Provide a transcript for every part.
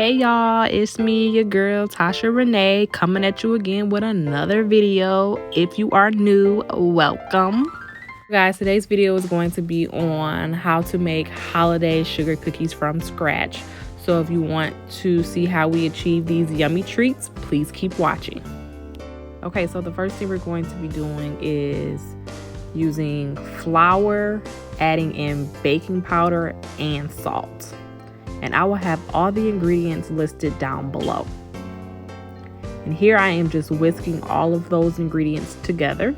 Hey y'all, it's me, your girl Tasha Renee, coming at you again with another video. If you are new, welcome. Guys, today's video is going to be on how to make holiday sugar cookies from scratch. So if you want to see how we achieve these yummy treats, please keep watching. Okay, so the first thing we're going to be doing is using flour, adding in baking powder and salt. And I will have all the ingredients listed down below. And here I am just whisking all of those ingredients together.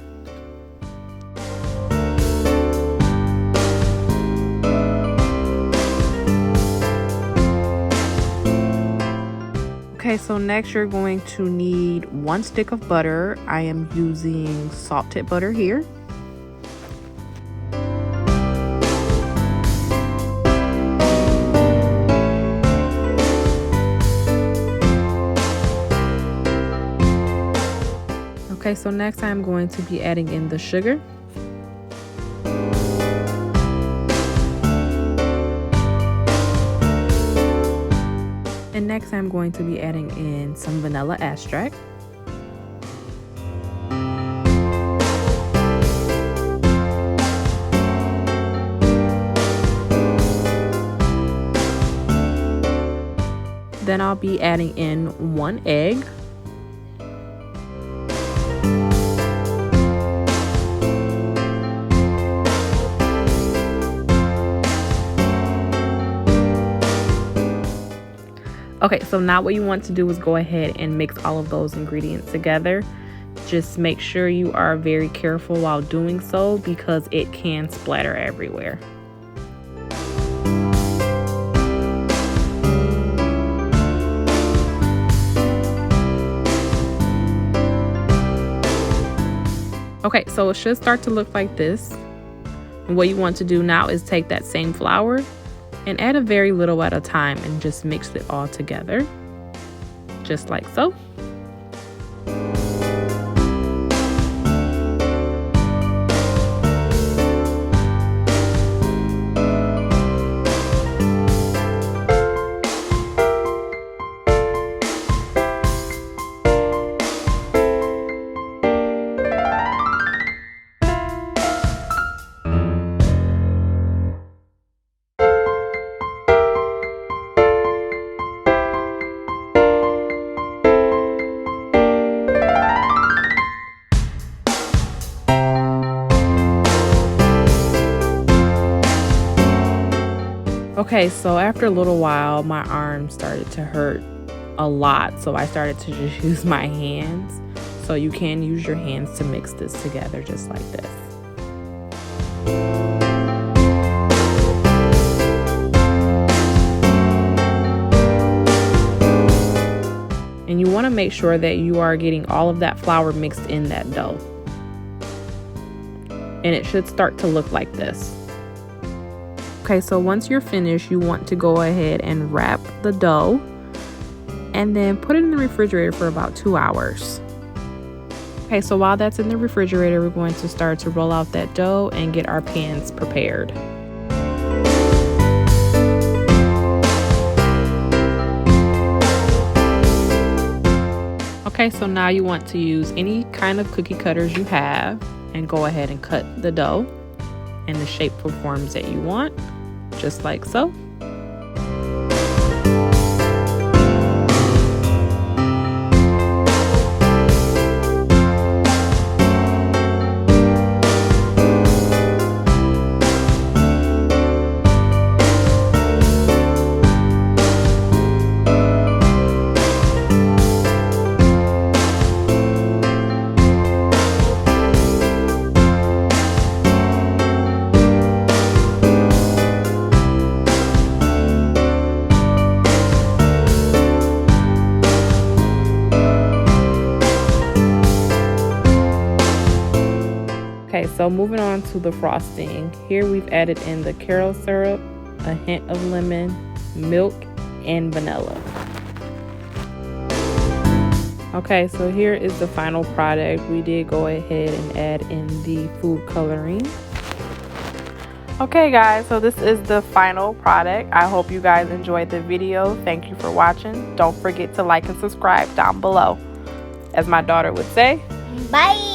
Okay, so next you're going to need 1 stick of butter. I am using salted butter here. Okay, so next I'm going to be adding in the sugar. And next I'm going to be adding in some vanilla extract. Then I'll be adding in 1 egg. Okay, so now what you want to do is go ahead and mix all of those ingredients together. Just make sure you are very careful while doing so because it can splatter everywhere. Okay, so it should start to look like this. And what you want to do now is take that same flour and add a very little at a time and just mix it all together, just like so. Okay, so after a little while, my arms started to hurt a lot, so I started to just use my hands. So you can use your hands to mix this together just like this. And you want to make sure that you are getting all of that flour mixed in that dough. And it should start to look like this. Okay, so once you're finished, you want to go ahead and wrap the dough and then put it in the refrigerator for about 2 hours. Okay, so while that's in the refrigerator, we're going to start to roll out that dough and get our pans prepared. Okay, so now you want to use any kind of cookie cutters you have and go ahead and cut the dough in the shape or forms that you want, just like so. Okay, so moving on to the frosting. Here we've added in the caramel syrup, a hint of lemon, milk, and vanilla. Okay, so here is the final product. We did go ahead and add in the food coloring. Okay guys, so this is the final product. I hope you guys enjoyed the video. Thank you for watching. Don't forget to like and subscribe down below. As my daughter would say, bye.